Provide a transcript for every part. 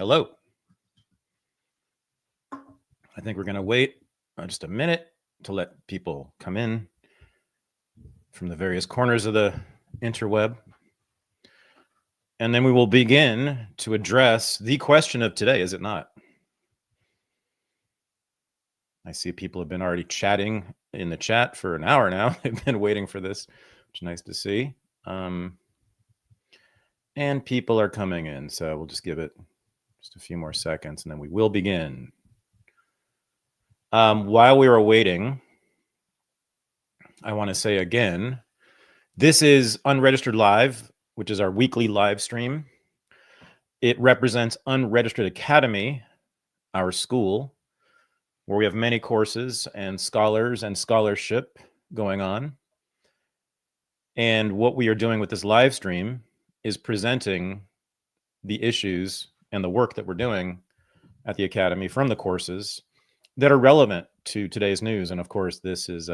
Hello. I think we're going to wait just a minute to let people come in from the various corners of the interweb. And then we will begin to address the question of today, is it not? I see people have been already chatting in the chat for an hour now. They've been waiting for this, which is nice to see. And people are coming in, so we'll just give it just a few more seconds, and then we will begin. While we were waiting, I want to say again, this is Unregistered Live, which is our weekly live stream. It represents Unregistered Academy, our school, where we have many courses and scholars and scholarship going on. And what we are doing with this live stream is presenting the issues and the work that we're doing at the Academy from the courses that are relevant to today's news. And of course, this is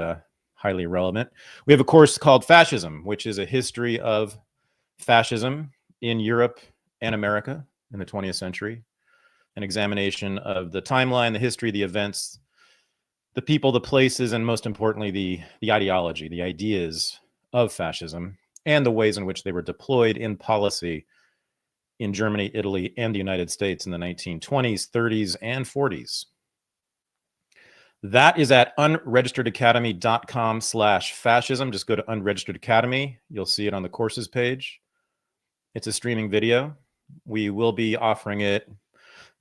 highly relevant. We have a course called Fascism, which is a history of fascism in Europe and America in the 20th century, an examination of the timeline, the history, the events, the people, the places, and most importantly, the ideology, the ideas of fascism, and the ways in which they were deployed in policy in Germany, Italy, and the United States in the 1920s, 30s, and 40s. That is at unregisteredacademy.com/fascism. Just go to Unregistered Academy. You'll see it on the courses page. It's a streaming video. We will be offering it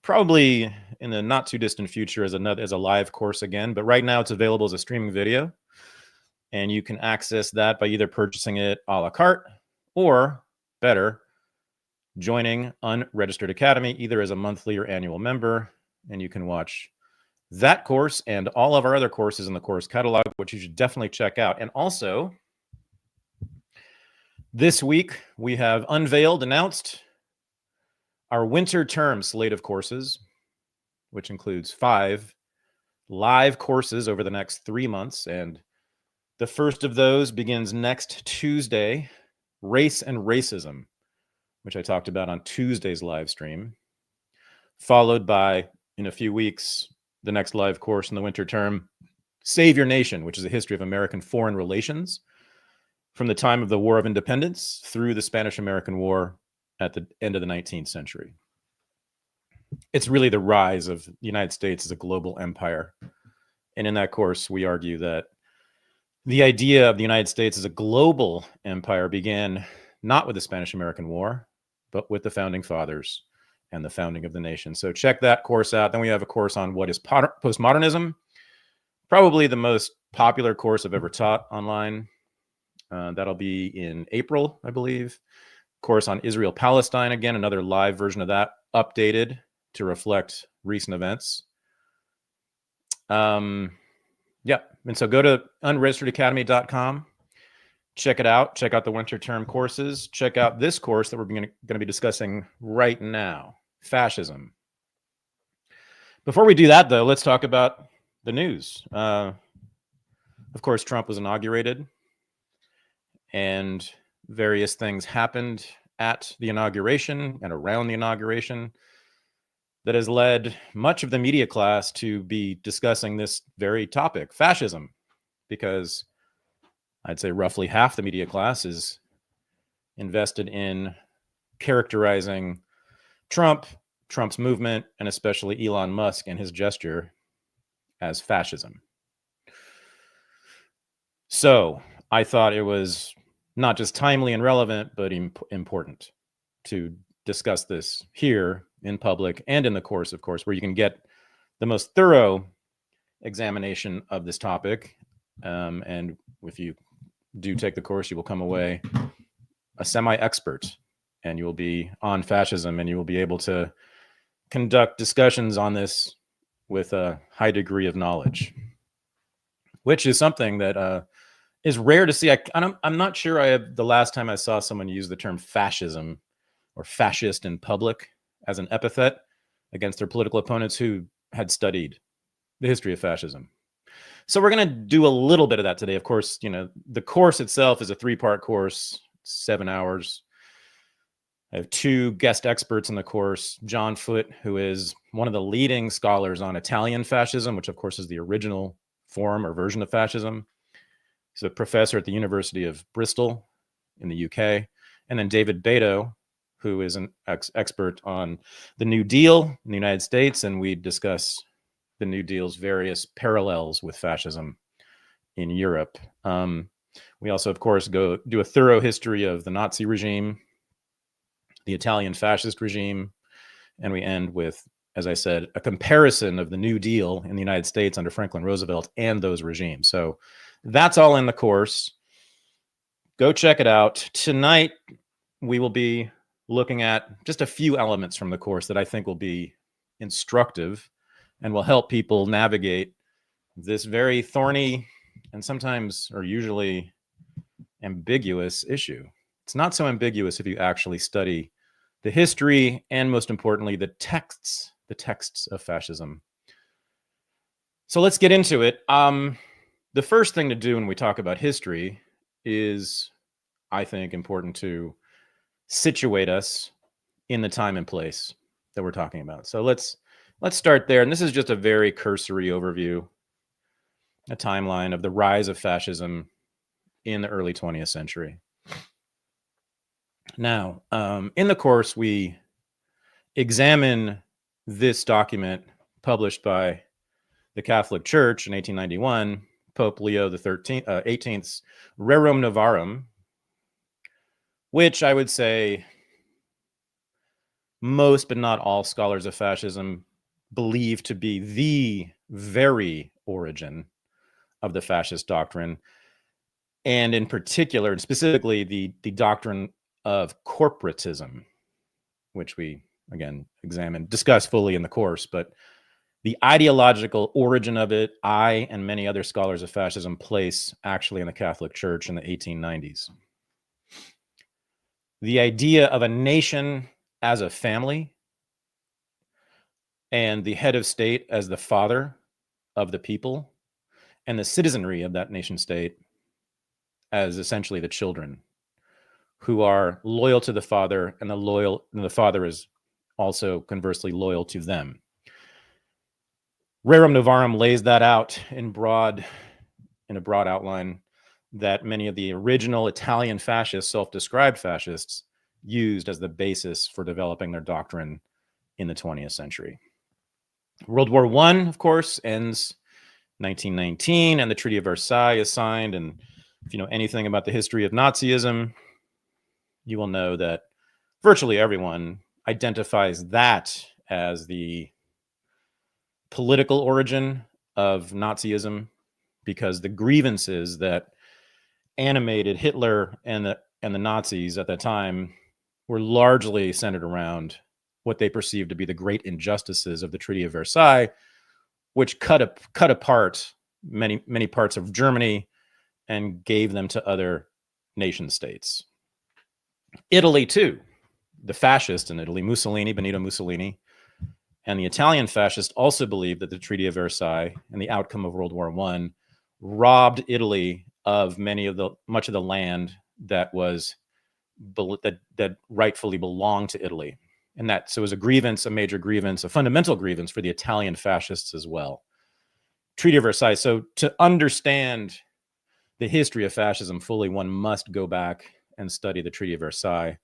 probably in the not too distant future as a live course again, but right now it's available as a streaming video. And you can access that by either purchasing it a la carte or, better, joining Unregistered Academy either as a monthly or annual member. And you can watch that course and all of our other courses in the course catalog, which you should definitely check out. And also, this week we have announced our winter term slate of courses, which includes 5 live courses over the next 3 months. And the first of those begins next Tuesday, Race and Racism, which I talked about on Tuesday's live stream, followed by, in a few weeks, the next live course in the winter term, Save Your Nation, which is a history of American foreign relations from the time of the War of Independence through the Spanish-American War at the end of the 19th century. It's really the rise of the United States as a global empire. And in that course, we argue that the idea of the United States as a global empire began not with the Spanish-American War, but with the Founding Fathers and the founding of the nation. So check that course out. Then we have a course on what is postmodernism, probably the most popular course I've ever taught online. That'll be in April, I believe. Course on Israel-Palestine, again, another live version of that, updated to reflect recent events. Yeah, and so go to unregisteredacademy.com, check it out, check out the winter term courses, check out this course that we're going to be discussing right now, Fascism. Before we do that, though, let's talk about the news. Of course, Trump was inaugurated, and various things happened at the inauguration and around the inauguration that has led much of the media class to be discussing this very topic, fascism, because I'd say roughly half the media class is invested in characterizing Trump's movement, and especially Elon Musk and his gesture as fascism. So I thought it was not just timely and relevant, but important to discuss this here in public and in the course, of course, where you can get the most thorough examination of this topic. And if you do take the course, you will come away a semi-expert, and you will be on fascism, and you will be able to conduct discussions on this with a high degree of knowledge, which is something that is rare to see. I'm not sure the last time I saw someone use the term fascism or fascist in public as an epithet against their political opponents who had studied the history of fascism. So we're going to do a little bit of that today. Of course, the course itself is a 3-part course, 7 hours. I have two guest experts in the course, John Foote, who is one of the leading scholars on Italian fascism, which of course is the original form or version of fascism. He's a professor at the University of Bristol in the UK. And then David Beto, who is an expert on the New Deal in the United States. And we discuss the New Deal's various parallels with fascism in Europe. We also, of course, go do a thorough history of the Nazi regime, the Italian fascist regime, and we end with, as I said, a comparison of the New Deal in the United States under Franklin Roosevelt and those regimes. So that's all in the course. Go check it out. Tonight, we will be looking at just a few elements from the course that I think will be instructive and will help people navigate this very thorny and sometimes or usually ambiguous issue. It's not so ambiguous if you actually study the history and, most importantly, the texts of fascism. So let's get into it. The first thing to do when we talk about history is, I think, important to situate us in the time and place that we're talking about. So let's start there. And this is just a very cursory overview, a timeline of the rise of fascism in the early 20th century. Now, in the course, we examine this document published by the Catholic Church in 1891, Pope Leo XVIII's Rerum Novarum, which I would say most, but not all, scholars of fascism believe to be the very origin of the fascist doctrine, and in particular, and specifically, the doctrine of corporatism, which we, again, discuss fully in the course, but the ideological origin of it, I and many other scholars of fascism place actually in the Catholic Church in the 1890s. The idea of a nation as a family and the head of state as the father of the people and the citizenry of that nation state as essentially the children who are loyal to the father, and the father is also conversely loyal to them. Rerum Novarum lays that out in a broad outline that many of the original Italian fascists, self-described fascists, used as the basis for developing their doctrine in the 20th century. World War I, of course, ends 1919, and the Treaty of Versailles is signed. And if you know anything about the history of Nazism, you will know that virtually everyone identifies that as the political origin of Nazism, because the grievances that animated Hitler and the Nazis at that time were largely centered around what they perceived to be the great injustices of the Treaty of Versailles, which cut apart many parts of Germany and gave them to other nation states. Italy, too. The fascists in Italy, Benito Mussolini, and the Italian fascists also believed that the Treaty of Versailles and the outcome of World War I robbed Italy of much of the land that was that rightfully belonged to Italy. And so it was a major grievance, a fundamental grievance for the Italian fascists as well. Treaty of Versailles. So to understand the history of fascism fully, one must go back and study the Treaty of Versailles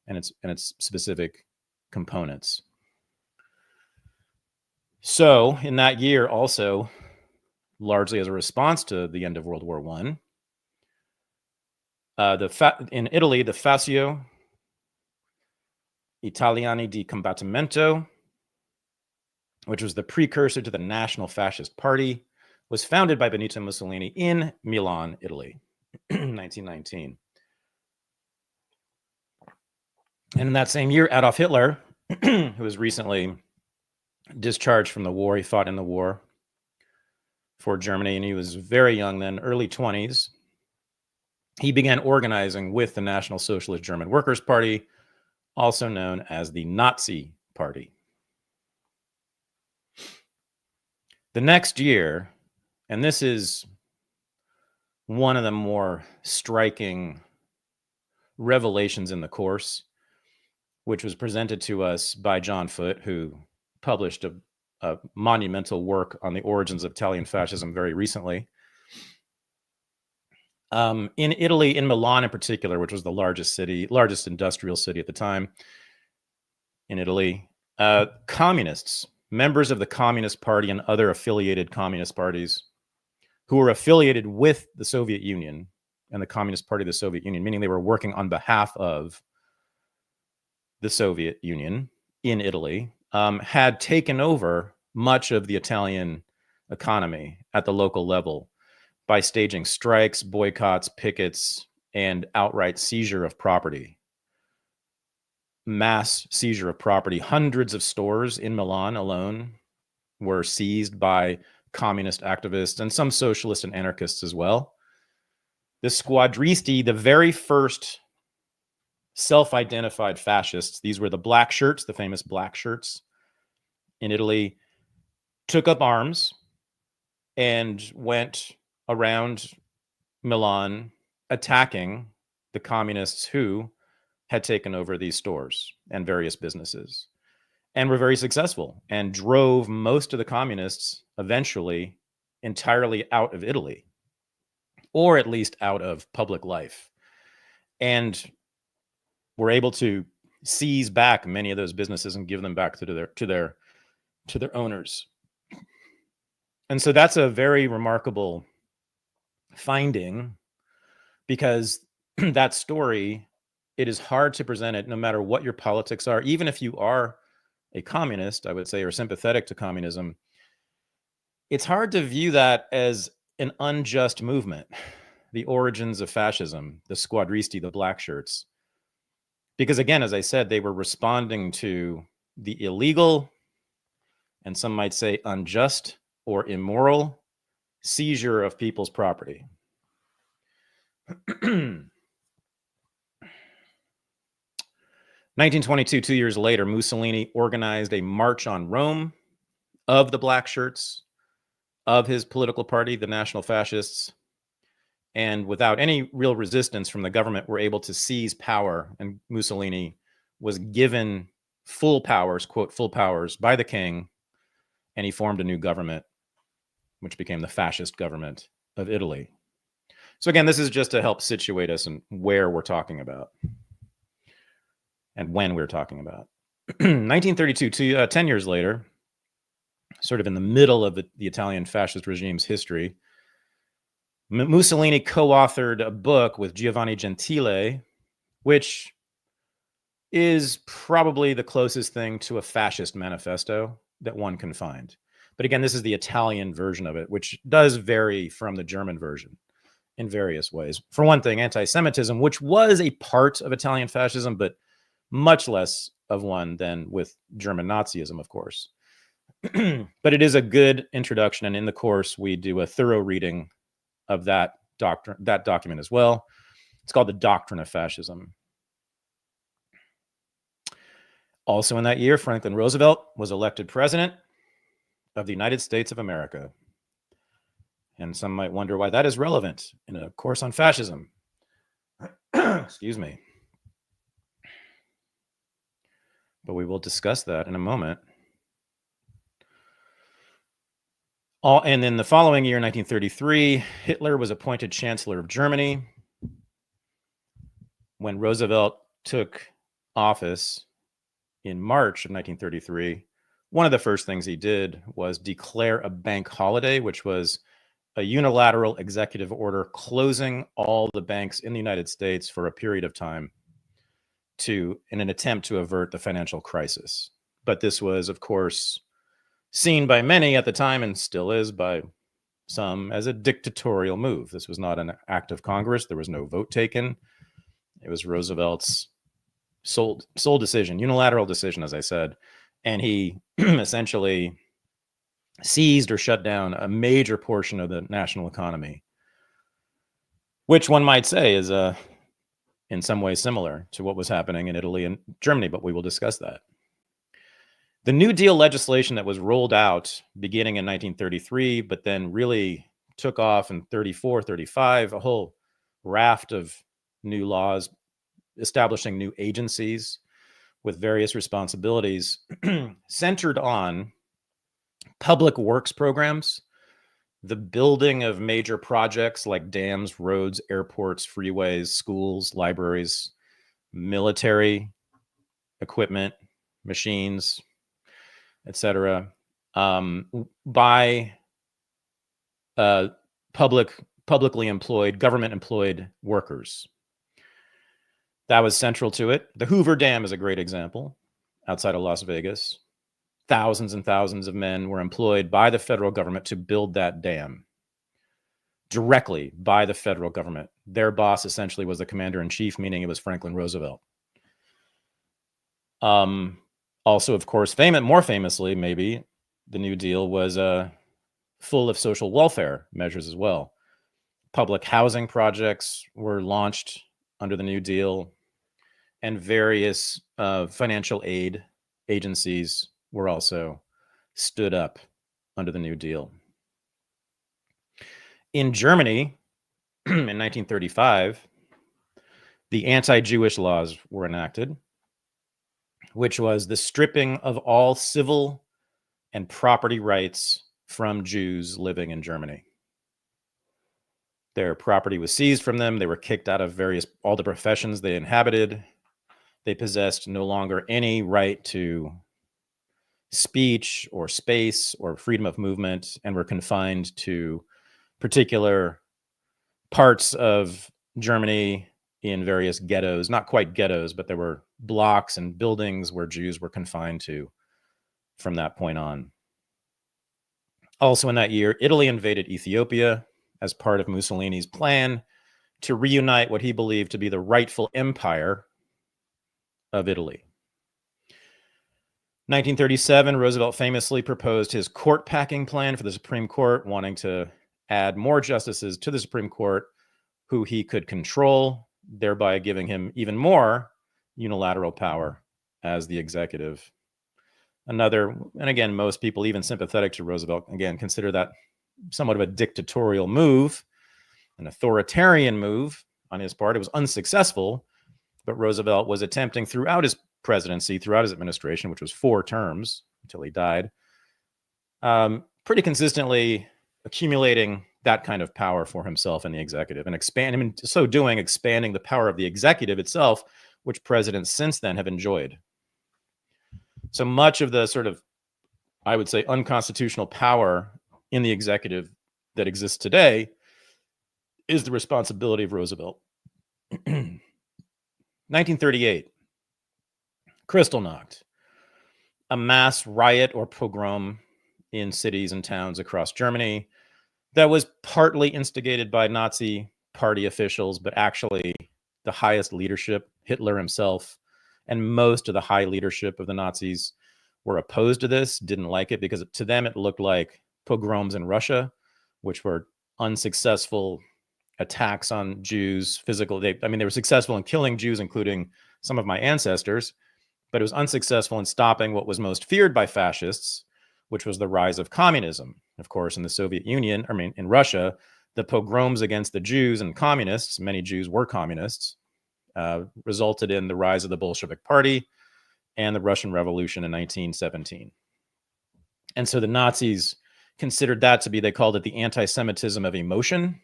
and its specific components. So in that year, also, largely as a response to the end of World War I, in Italy, the Fascio Italiani di Combattimento, which was the precursor to the National Fascist Party, was founded by Benito Mussolini in Milan, Italy, 1919. And in that same year, Adolf Hitler, who was recently discharged from the war, he fought in the war for Germany, and he was very young then, early 20s. He began organizing with the National Socialist German Workers' Party, also known as the Nazi Party. The next year, and this is one of the more striking revelations in the course, which was presented to us by John Foote, who published a monumental work on the origins of Italian fascism very recently. In Italy, in Milan in particular, which was the largest industrial city at the time in Italy, communists, members of the Communist Party and other affiliated communist parties who were affiliated with the Soviet Union and the Communist Party of the Soviet Union, meaning they were working on behalf of the Soviet Union in Italy, had taken over much of the Italian economy at the local level by staging strikes, boycotts, pickets, and outright seizure of property. Mass seizure of property. Hundreds of stores in Milan alone were seized by communist activists and some socialists and anarchists as well. The squadristi, the very first self-identified fascists, these were the black shirts, the famous black shirts in Italy, took up arms and went around Milan attacking the communists who had taken over these stores and various businesses, and were very successful and drove most of the communists eventually entirely out of Italy, or at least out of public life, and were able to seize back many of those businesses and give them back to their owners. And so that's a very remarkable finding, because that story, it is hard to present it no matter what your politics are. Even if you are a communist, I would say, or sympathetic to communism, it's hard to view that as an unjust movement. The origins of fascism, the squadristi, the black shirts. Because again, as I said, they were responding to the illegal, and some might say unjust or immoral, seizure of people's property. 1922, 2 years later, Mussolini organized a march on Rome of the black shirts, of his political party, the National Fascists, and without any real resistance from the government, were able to seize power, and Mussolini was given full powers, quote, full powers by the king, and he formed a new government, which became the fascist government of Italy. So again, this is just to help situate us in where we're talking about and when we're talking about. 1932, 10 years later, sort of in the middle of the Italian fascist regime's history, Mussolini co-authored a book with Giovanni Gentile, which is probably the closest thing to a fascist manifesto that one can find. But again, this is the Italian version of it, which does vary from the German version in various ways. For one thing, anti-Semitism, which was a part of Italian fascism, but much less of one than with German Nazism, of course. But it is a good introduction, and in the course, we do a thorough reading of that document as well. It's called The Doctrine of Fascism. Also in that year, Franklin Roosevelt was elected president of the United States of America. And some might wonder why that is relevant in a course on fascism. Excuse me. But we will discuss that in a moment. And in the following year, 1933, Hitler was appointed Chancellor of Germany. When Roosevelt took office in March of 1933, one of the first things he did was declare a bank holiday, which was a unilateral executive order closing all the banks in the United States for a period of time in an attempt to avert the financial crisis. But this was, of course, seen by many at the time, and still is by some, as a dictatorial move. This was not an act of Congress. There was no vote taken. It was Roosevelt's sole decision, unilateral decision, as I said. And he essentially seized or shut down a major portion of the national economy, which one might say is in some ways similar to what was happening in Italy and Germany, but we will discuss that. The New Deal legislation that was rolled out beginning in 1933, but then really took off in 34, 35, a whole raft of new laws establishing new agencies, with various responsibilities centered on public works programs, the building of major projects like dams, roads, airports, freeways, schools, libraries, military equipment, machines, etc., by publicly employed, government employed workers. That was central to it. The Hoover Dam is a great example outside of Las Vegas. Thousands and thousands of men were employed by the federal government to build that dam directly by the federal government. Their boss essentially was the commander-in-chief, meaning it was Franklin Roosevelt. Also, of course, more famously, maybe, the New Deal was full of social welfare measures as well. Public housing projects were launched under the New Deal, and various financial aid agencies were also stood up under the New Deal. In Germany, in 1935, the anti-Jewish laws were enacted, which was the stripping of all civil and property rights from Jews living in Germany. Their property was seized from them. They were kicked out of all the professions they inhabited. They possessed no longer any right to speech or space or freedom of movement, and were confined to particular parts of Germany in various ghettos, not quite ghettos, but there were blocks and buildings where Jews were confined to from that point on. Also in that year, Italy invaded Ethiopia as part of Mussolini's plan to reunite what he believed to be the rightful empire of Italy. 1937, Roosevelt famously proposed his court packing plan for the Supreme Court, wanting to add more justices to the Supreme Court who he could control, thereby giving him even more unilateral power as the executive. And again, most people, even sympathetic to Roosevelt, again, consider that somewhat of a dictatorial move, an authoritarian move on his part. It was unsuccessful, but Roosevelt was attempting throughout his presidency, throughout his administration, which was 4 terms until he died, pretty consistently accumulating that kind of power for himself in the executive, and expanding the power of the executive itself, which presidents since then have enjoyed. So much of the sort of, I would say, unconstitutional power in the executive that exists today is the responsibility of Roosevelt. 1938, Kristallnacht, a mass riot or pogrom in cities and towns across Germany that was partly instigated by Nazi party officials, but actually the highest leadership, Hitler himself, and most of the high leadership of the Nazis were opposed to this, didn't like it, because to them it looked like pogroms in Russia, which were unsuccessful attacks on Jews, they were successful in killing Jews, including some of my ancestors, but it was unsuccessful in stopping what was most feared by fascists, which was the rise of communism. Of course, in the Soviet Union, in Russia, the pogroms against the Jews and communists, many Jews were communists, resulted in the rise of the Bolshevik Party and the Russian Revolution in 1917. And so the Nazis considered that to be, they called it the anti-Semitism of emotion.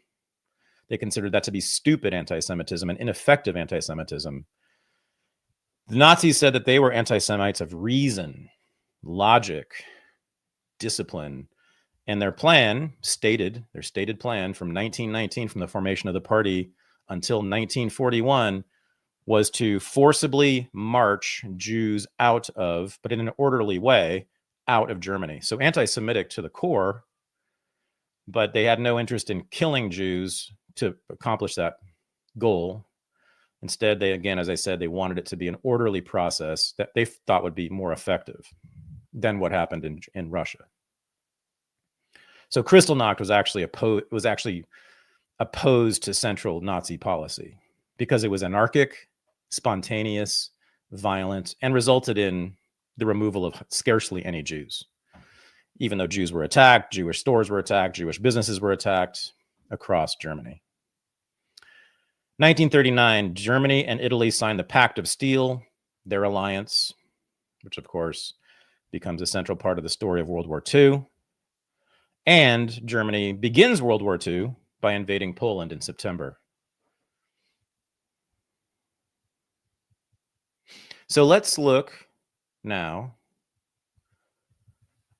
They considered that to be stupid anti-Semitism and ineffective anti-Semitism. The Nazis said that they were anti-Semites of reason, logic, discipline, and their stated plan from 1919, from the formation of the party until 1941, was to forcibly march Jews out of, but in an orderly way, out of Germany. So anti-Semitic to the core, but they had no interest in killing Jews to accomplish that goal. Instead, they, again, as I said, they wanted it to be an orderly process that they thought would be more effective than what happened in Russia. So Kristallnacht was actually opposed to central Nazi policy because it was anarchic, spontaneous, violent, and resulted in the removal of scarcely any Jews. Even though Jews were attacked, Jewish stores were attacked, Jewish businesses were attacked across Germany. 1939, Germany and Italy signed the Pact of Steel, their alliance, which of course becomes a central part of the story of World War II. And Germany begins World War II by invading Poland in September. So let's look now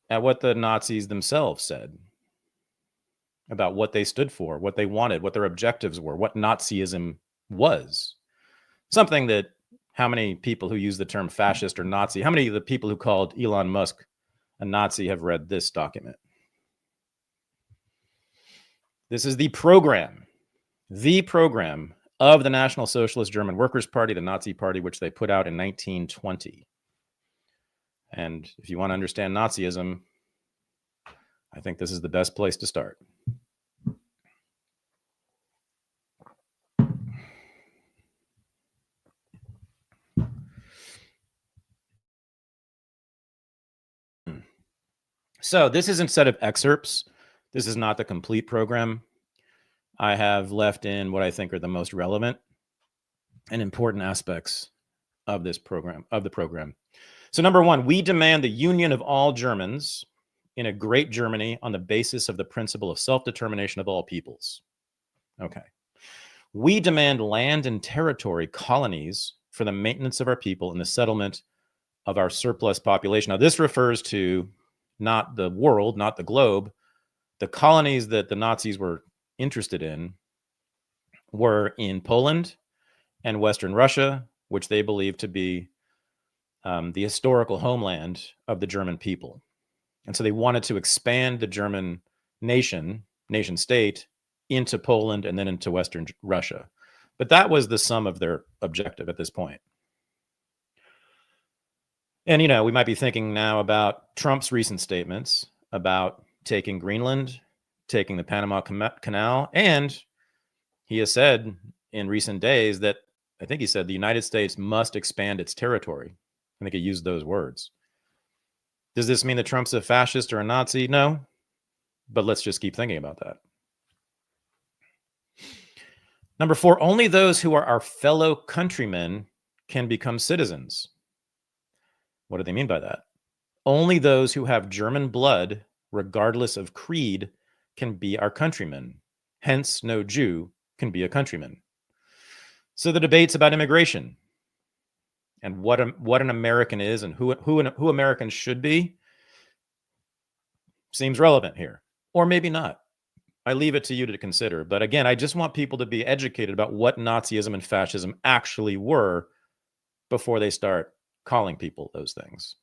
at what the Nazis themselves said about what they stood for, what they wanted, what their objectives were, what Nazism was. Something that how many people who use the term fascist or Nazi, how many of the people who called Elon Musk a Nazi have read this document? This is the program of the National Socialist German Workers' Party, the Nazi Party, which they put out in 1920. And if you want to understand Nazism, I think this is the best place to start. So this is instead of excerpts. This is not the complete program. I have left in what I think are the most relevant and important aspects of this program, of the program. So number one, we demand the union of all Germans in a great Germany on the basis of the principle of self-determination of all peoples. Okay. We demand land and territory colonies for the maintenance of our people and the settlement of our surplus population. Now, this refers to not the world, not the globe. The colonies that the Nazis were interested in were in Poland and Western Russia, which they believed to be the historical homeland of the German people. And so they wanted to expand the German nation state into Poland and then into Western Russia. But that was the sum of their objective at this point. And, you know, we might be thinking now about Trump's recent statements about taking Greenland, taking the Panama Canal, and he has said in recent days that, I think he said, the United States must expand its territory. I think he used those words. Does this mean that Trump's a fascist or a Nazi? No, but let's just keep thinking about that. Number four, only those who are our fellow countrymen can become citizens. What do they mean by that? Only those who have German blood, regardless of creed, can be our countrymen. Hence, no Jew can be a countryman. So the debates about immigration and what an American is and who Americans should be seems relevant here, or maybe not. I leave it to you to consider. But again, I just want people to be educated about what Nazism and fascism actually were before they start calling people those things.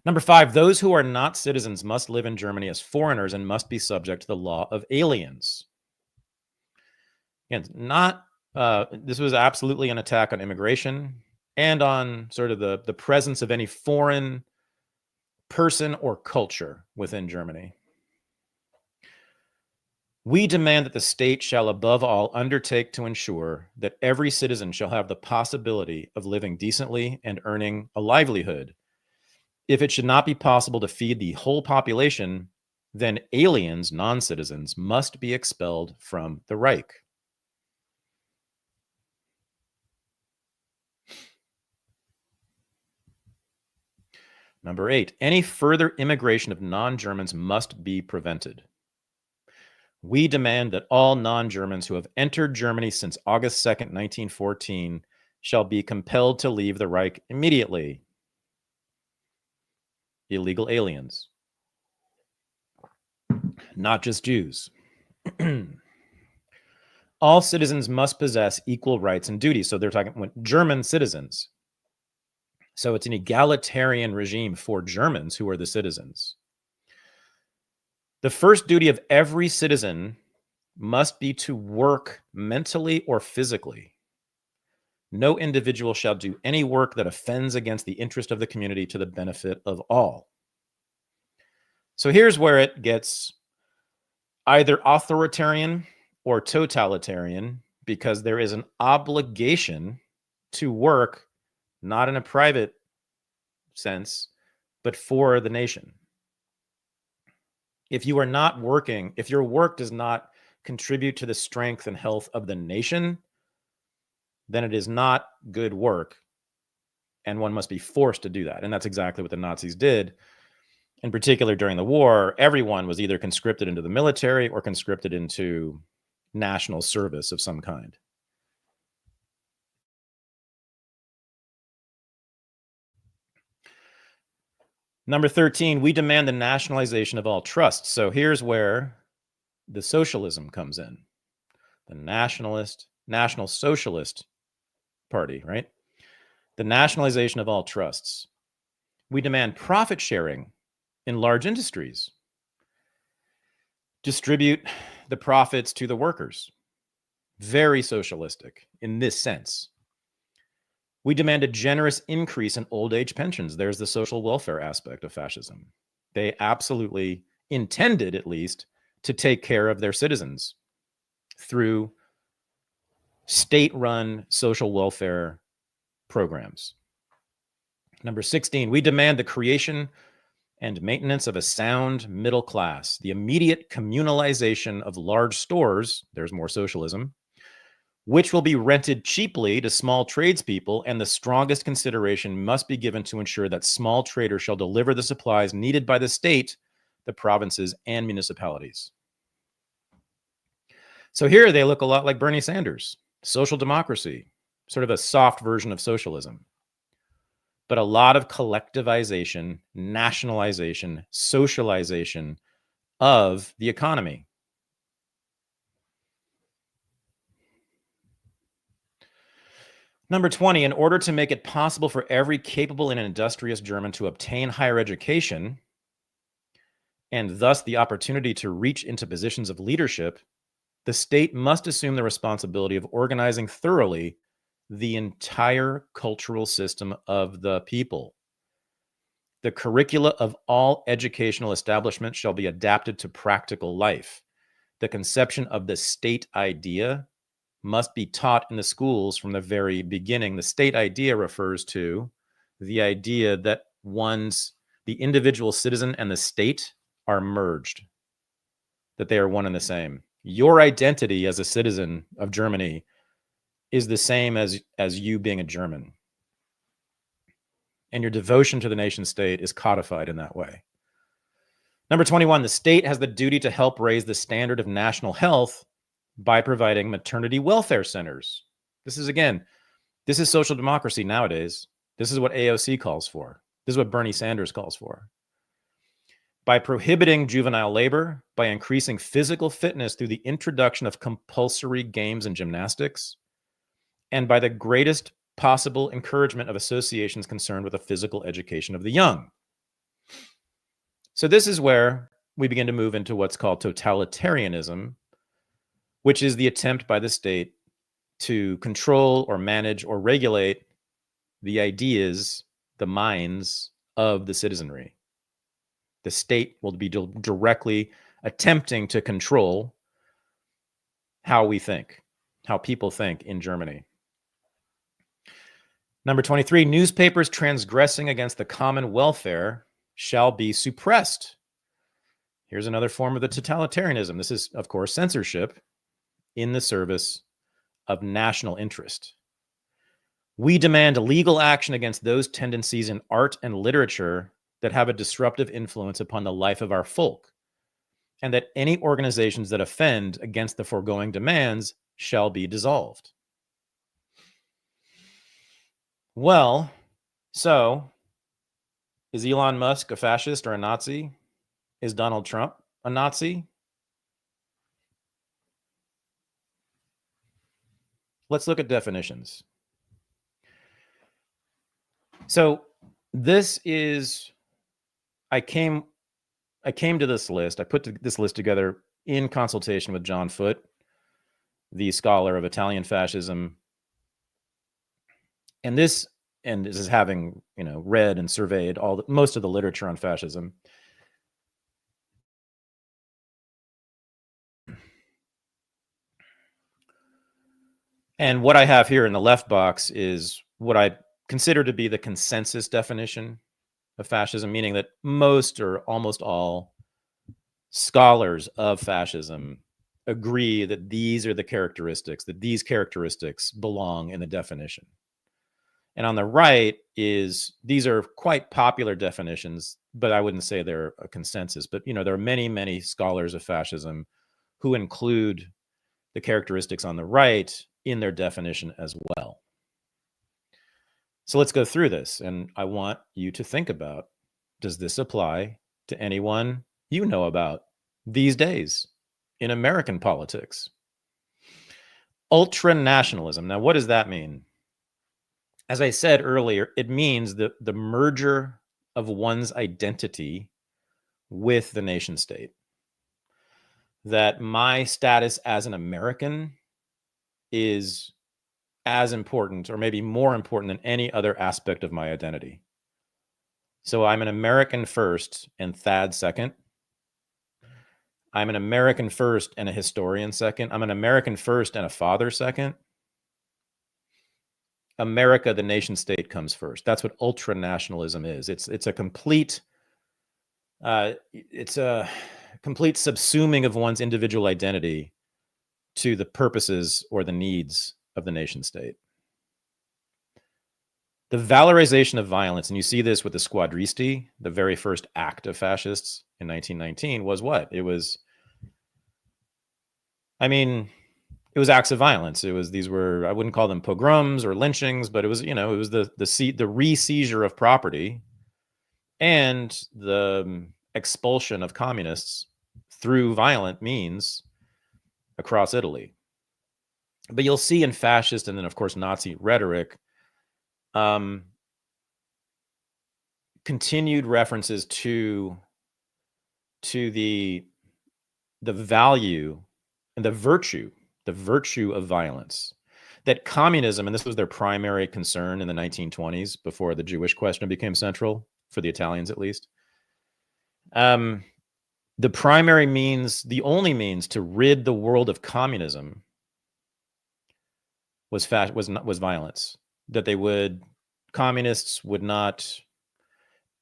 Number five, those who are not citizens must live in Germany as foreigners and must be subject to the law of aliens. Again, this was absolutely an attack on immigration and on sort of the presence of any foreign person or culture within Germany. We demand that the state shall above all undertake to ensure that every citizen shall have the possibility of living decently and earning a livelihood. If it should not be possible to feed the whole population, then aliens, non-citizens, must be expelled from the Reich. Number eight, any further immigration of non-Germans must be prevented. We demand that all non-Germans who have entered Germany since August 2nd, 1914, shall be compelled to leave the Reich immediately. Illegal aliens. Not just Jews. All citizens must possess equal rights and duties. So they're talking German citizens. So it's an egalitarian regime for Germans who are the citizens. The first duty of every citizen must be to work mentally or physically. No individual shall do any work that offends against the interest of the community to the benefit of all. So here's where it gets either authoritarian or totalitarian, because there is an obligation to work, not in a private sense, but for the nation. If you are not working, if your work does not contribute to the strength and health of the nation, then it is not good work, and one must be forced to do that. And that's exactly what the Nazis did. In particular, during the war, everyone was either conscripted into the military or conscripted into national service of some kind. Number 13, we demand the nationalization of all trusts. So here's where the socialism comes in. The National Socialist Party, right? The nationalization of all trusts. We demand profit sharing in large industries. Distribute the profits to the workers. Very socialistic in this sense. We demand a generous increase in old age pensions. There's the social welfare aspect of fascism. They absolutely intended, at least, to take care of their citizens through state-run social welfare programs. Number 16, we demand the creation and maintenance of a sound middle class, the immediate communalization of large stores, there's more socialism, which will be rented cheaply to small tradespeople, and the strongest consideration must be given to ensure that small traders shall deliver the supplies needed by the state, the provinces, and municipalities. So here they look a lot like Bernie Sanders, social democracy, sort of a soft version of socialism. But a lot of collectivization, nationalization, socialization of the economy. Number 20, in order to make it possible for every capable and industrious German to obtain higher education, and thus the opportunity to reach into positions of leadership, the state must assume the responsibility of organizing thoroughly the entire cultural system of the people. The curricula of all educational establishments shall be adapted to practical life. The conception of the state idea must be taught in the schools from the very beginning. The state idea refers to the idea that the individual citizen and the state are merged, that they are one and the same. Your identity as a citizen of Germany is the same as you being a German. And your devotion to the nation state is codified in that way. Number 21, the state has the duty to help raise the standard of national health by providing maternity welfare centers. This is social democracy nowadays. This is what AOC calls for. This is what Bernie Sanders calls for. By prohibiting juvenile labor, by increasing physical fitness through the introduction of compulsory games and gymnastics, and by the greatest possible encouragement of associations concerned with the physical education of the young. So this is where we begin to move into what's called totalitarianism, which is the attempt by the state to control or manage or regulate the ideas, the minds of the citizenry. The state will be directly attempting to control how we think, how people think in Germany. Number 23, newspapers transgressing against the common welfare shall be suppressed. Here's another form of the totalitarianism. This is, of course, censorship in the service of national interest. We demand legal action against those tendencies in art and literature that have a disruptive influence upon the life of our folk, and that any organizations that offend against the foregoing demands shall be dissolved. Well, so is Elon Musk a fascist or a Nazi? Is Donald Trump a Nazi? Let's look at definitions. So this is, I came to this list. I put this list together in consultation with John Foote, the scholar of Italian fascism. And this is having, read and surveyed most of the literature on fascism. And what I have here in the left box is what I consider to be the consensus definition of fascism, meaning that most or almost all scholars of fascism agree that these are the characteristics, that these characteristics belong in the definition. And on the right these are quite popular definitions, but I wouldn't say they're a consensus. But, there are many, many scholars of fascism who include the characteristics on the right in their definition as well. So let's go through this. And I want you to think about, does this apply to anyone you know about these days in American politics? Ultranationalism. Now, what does that mean? As I said earlier, it means the merger of one's identity with the nation state. That my status as an American is as important, or maybe more important, than any other aspect of my identity. So I'm an American first and Thad second. I'm an American first and a historian second. I'm an American first and a father second. America, the nation state, comes first. That's what ultranationalism is. It's a complete subsuming of one's individual identity to the purposes or the needs of the nation state. The valorization of violence, and you see this with the squadristi, the very first act of fascists in 1919, was what? It was acts of violence. I wouldn't call them pogroms or lynchings, but it was the re-seizure of property and the expulsion of communists through violent means across Italy. But you'll see in fascist and then, of course, Nazi rhetoric, continued references to the value and the virtue of violence. That communism, and this was their primary concern in the 1920s, before the Jewish question became central, for the Italians at least. The only means to rid the world of communism was violence. That communists would not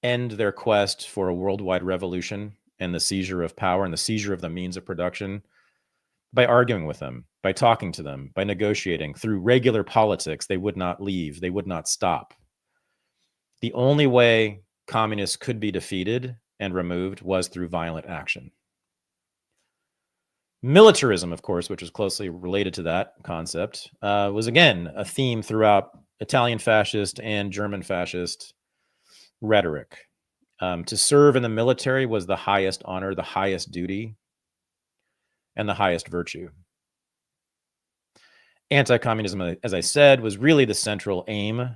end their quest for a worldwide revolution and the seizure of power and the seizure of the means of production by arguing with them, by talking to them, by negotiating through regular politics. They would not leave. They would not stop. The only way communists could be defeated and removed was through violent action. Militarism, of course, which is closely related to that concept, was again a theme throughout Italian fascist and German fascist rhetoric. To serve in the military was the highest honor, the highest duty, and the highest virtue. Anti-communism, as I said, was really the central aim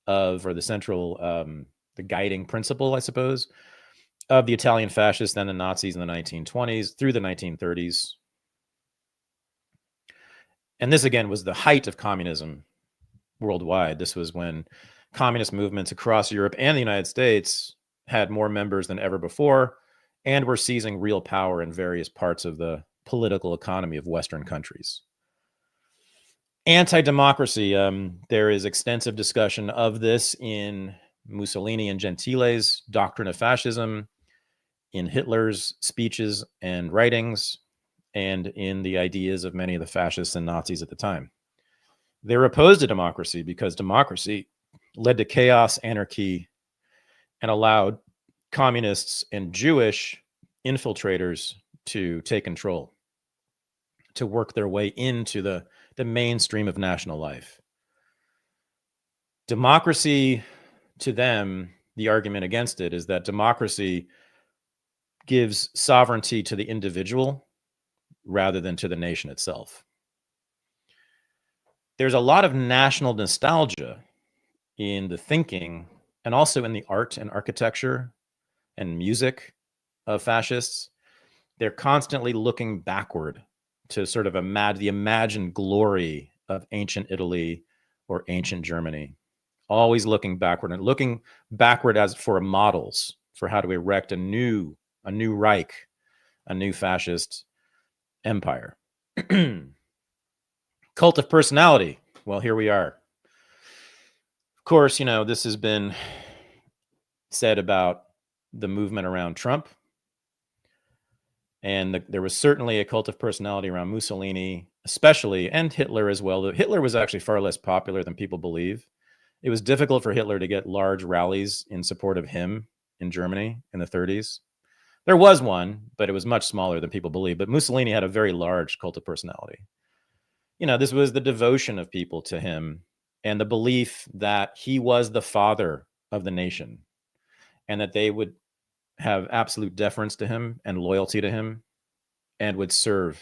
the guiding principle, I suppose, of the Italian fascists, then the Nazis in the 1920s through the 1930s. And this, again, was the height of communism worldwide. This was when communist movements across Europe and the United States had more members than ever before and were seizing real power in various parts of the political economy of Western countries. Anti-democracy, there is extensive discussion of this in Mussolini and Gentile's Doctrine of Fascism, in Hitler's speeches and writings, and in the ideas of many of the fascists and Nazis at the time. They were opposed to democracy because democracy led to chaos, anarchy, and allowed communists and Jewish infiltrators to take control, to work their way into the mainstream of national life. Democracy, to them, the argument against it is that democracy gives sovereignty to the individual rather than to the nation itself. There's a lot of national nostalgia in the thinking and also in the art and architecture and music of fascists. They're constantly looking backward to sort of the imagined glory of ancient Italy or ancient Germany. Always looking backward as for models for how to erect a new Reich, a new fascist empire. Cult of personality. Well, here we are. Of course, this has been said about the movement around Trump. And there was certainly a cult of personality around Mussolini, especially, and Hitler as well. Hitler was actually far less popular than people believe. It was difficult for Hitler to get large rallies in support of him in Germany in the 30s. There was one, but it was much smaller than people believe. But Mussolini had a very large cult of personality. This was the devotion of people to him and the belief that he was the father of the nation and that they would have absolute deference to him and loyalty to him and would serve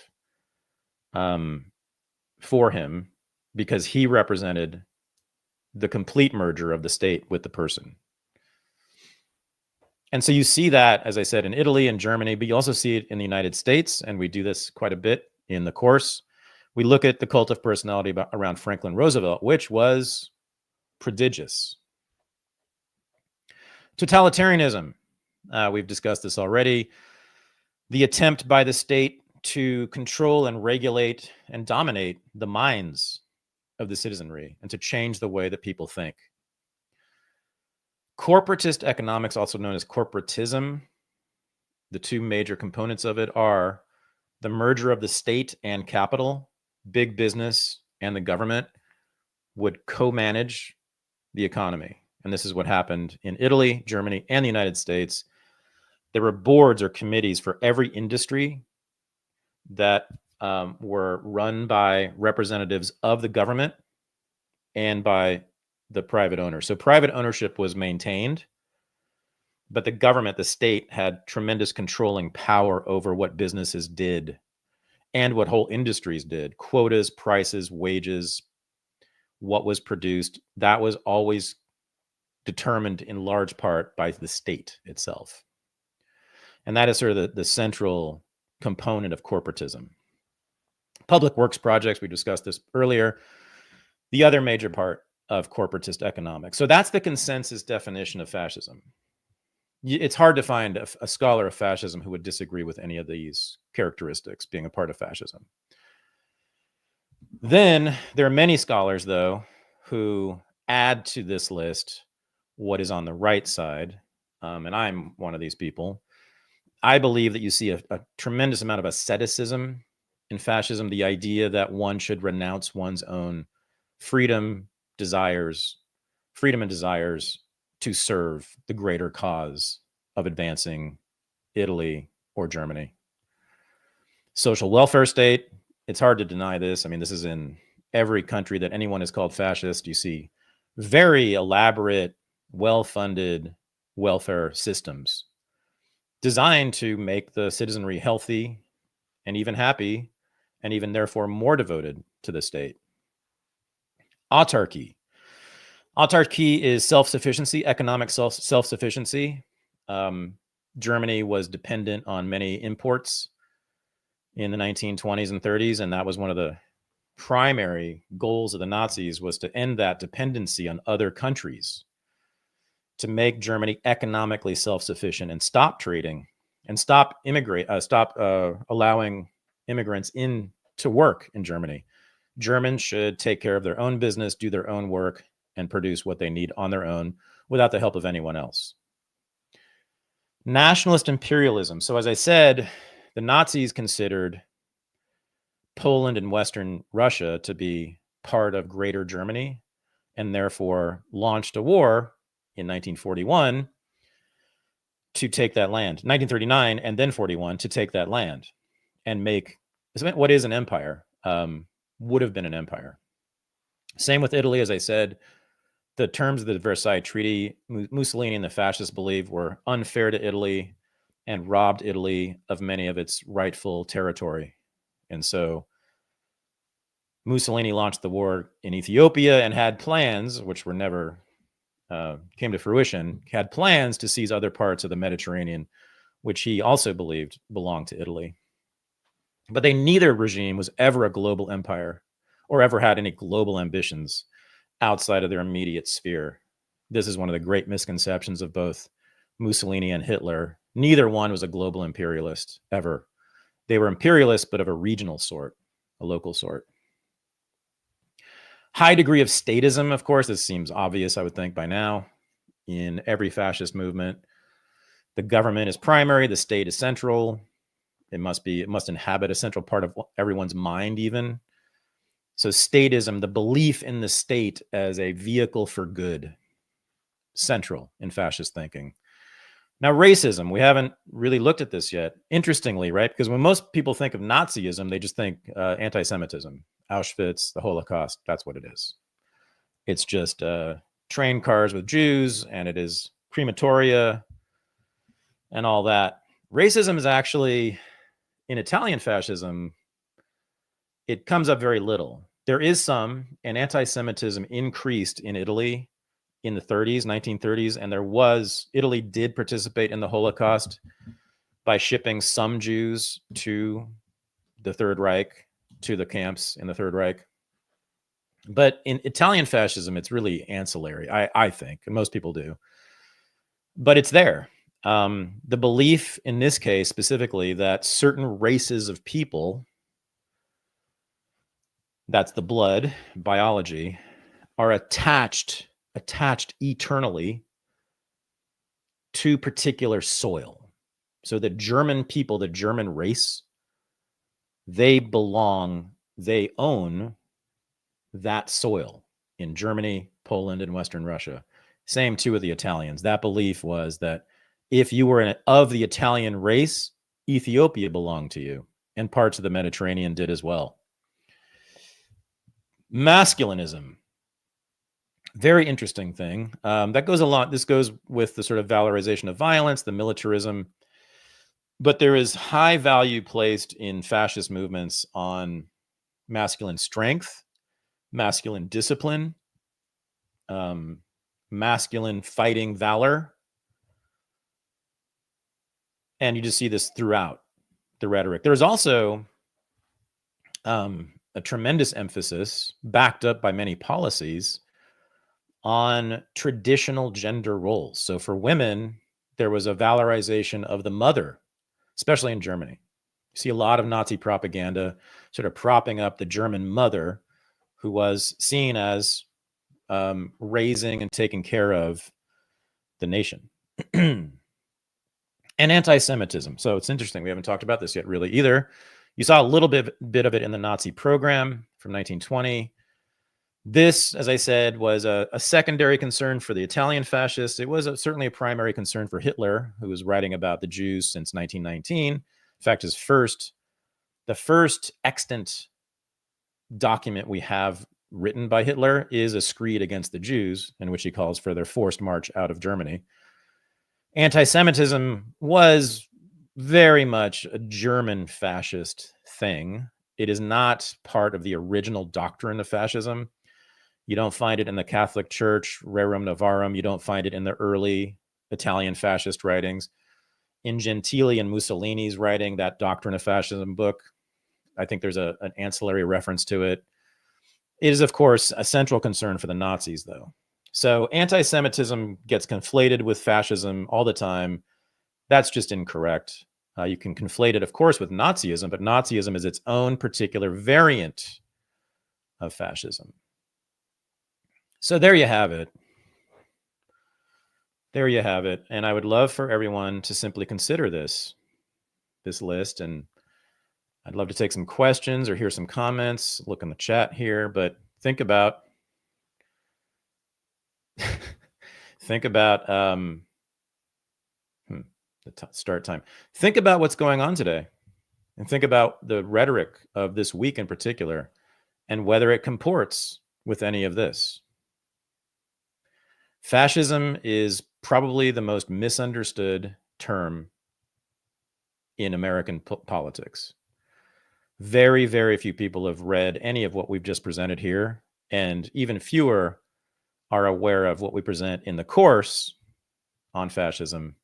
for him because he represented the complete merger of the state with the person. And so you see that, as I said, in Italy and Germany, but you also see it in the United States, and we do this quite a bit in the course. We look at the cult of personality around Franklin Roosevelt, which was prodigious. Totalitarianism. We've discussed this already. The attempt by the state to control and regulate and dominate the minds of the citizenry and to change the way that people think. Corporatist economics, also known as corporatism, the two major components of it are the merger of the state and capital. Big business and the government would co-manage the economy. And this is what happened in Italy, Germany, and the United States. There were boards or committees for every industry that were run by representatives of the government and by the private owner. So private ownership was maintained, but the government, the state, had tremendous controlling power over what businesses did and what whole industries did. Quotas, prices, wages, what was produced, that was always determined in large part by the state itself. And that is sort of the central component of corporatism. Public works projects, we discussed this earlier, the other major part of corporatist economics. So that's the consensus definition of fascism. It's hard to find a scholar of fascism who would disagree with any of these characteristics being a part of fascism. Then there are many scholars, though, who add to this list what is on the right side, and I'm one of these people. I believe that you see a tremendous amount of asceticism in fascism, the idea that one should renounce one's own freedom and desires to serve the greater cause of advancing Italy or Germany. Social welfare state, it's hard to deny this. I mean, this is in every country that anyone is called fascist. You see very elaborate, well-funded welfare systems designed to make the citizenry healthy and even happy, and even therefore more devoted to the state. Autarky. Autarky is self-sufficiency, economic self-sufficiency. Germany was dependent on many imports in the 1920s and 30s, and that was one of the primary goals of the Nazis, was to end that dependency on other countries, to make Germany economically self-sufficient and stop trading and stop allowing immigrants in to work in Germany. Germans should take care of their own business, do their own work, and produce what they need on their own without the help of anyone else. Nationalist imperialism. So as I said, the Nazis considered Poland and Western Russia to be part of Greater Germany, and therefore launched a war in 1941 to take that land, 1939 and then 41 to take that land and make what is an empire, would have been an empire. Same with Italy, as I said. The terms of the Versailles Treaty, Mussolini and the fascists believed were unfair to Italy and robbed Italy of many of its rightful territory. And so Mussolini launched the war in Ethiopia and had plans, which were never came to fruition, had plans to seize other parts of the Mediterranean, which he also believed belonged to Italy. But neither regime was ever a global empire or ever had any global ambitions outside of their immediate sphere. This is one of the great misconceptions of both Mussolini and Hitler. Neither one was a global imperialist ever. They were imperialists, but of a regional sort, a local sort. High degree of statism, of course, this seems obvious, I would think, by now, in every fascist movement. The government is primary, the state is central, It must inhabit a central part of everyone's mind even. So statism, the belief in the state as a vehicle for good, central in fascist thinking. Now, racism, we haven't really looked at this yet. Interestingly, right? Because when most people think of Nazism, they just think anti-Semitism, Auschwitz, the Holocaust. That's what it is. It's just train cars with Jews, and it is crematoria and all that. Racism is actually, in Italian fascism, it comes up very little. There is some, and anti-Semitism increased in Italy in the 30s, 1930s, and Italy did participate in the Holocaust by shipping some Jews to the Third Reich, to the camps in the Third Reich. But in Italian fascism, it's really ancillary, I think, and most people do. But it's there. The belief in this case specifically that certain races of people, that's the blood, biology, are attached eternally to particular soil. So the German people, the German race, they own that soil in Germany, Poland, and Western Russia. Same too with the Italians. That belief was that if you were of the Italian race, Ethiopia belonged to you, and parts of the Mediterranean did as well. Masculinism. Very interesting thing. That goes along. This goes with the sort of valorization of violence, the militarism. But there is high value placed in fascist movements on masculine strength, masculine discipline, masculine fighting valor. And you just see this throughout the rhetoric. There's also a tremendous emphasis, backed up by many policies, on traditional gender roles. So for women, there was a valorization of the mother, especially in Germany. You see a lot of Nazi propaganda sort of propping up the German mother, who was seen as raising and taking care of the nation. And anti-Semitism. So it's interesting. We haven't talked about this yet really either. You saw a little bit of it in the Nazi program from 1920. This, as I said, was a secondary concern for the Italian fascists. It was certainly a primary concern for Hitler, who was writing about the Jews since 1919. In fact, the first extant document we have written by Hitler is a screed against the Jews, in which he calls for their forced march out of Germany. Anti-Semitism was very much a German fascist thing. It is not part of the original doctrine of fascism. You don't find it in the Catholic Church, Rerum Novarum. You don't find it in the early Italian fascist writings. In Gentili and Mussolini's writing, that Doctrine of Fascism book, I think there's an ancillary reference to it. It is, of course, a central concern for the Nazis, though. So anti-Semitism gets conflated with fascism all the time. That's just incorrect. You can conflate it, of course, with Nazism, but Nazism is its own particular variant of fascism. So there you have it. There you have it. And I would love for everyone to simply consider this list. And I'd love to take some questions or hear some comments, look in the chat here, but think about the start time. Think about what's going on today, and think about the rhetoric of this week in particular, and whether it comports with any of this. Fascism is probably the most misunderstood term in American politics. Very, very few people have read any of what we've just presented here, and even fewer are aware of what we present in the course on fascism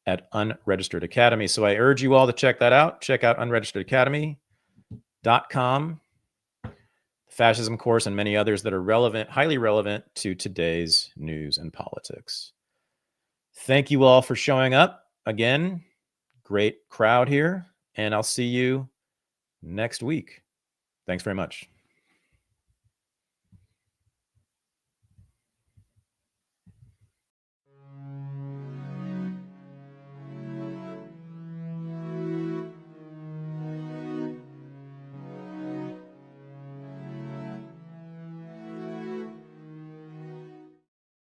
at Unregistered Academy. So I urge you all to check that out. Check out unregisteredacademy.com. Fascism course and many others that are relevant, highly relevant to today's news and politics. Thank you all for showing up. Again, great crowd here, and I'll see you next week. Thanks very much.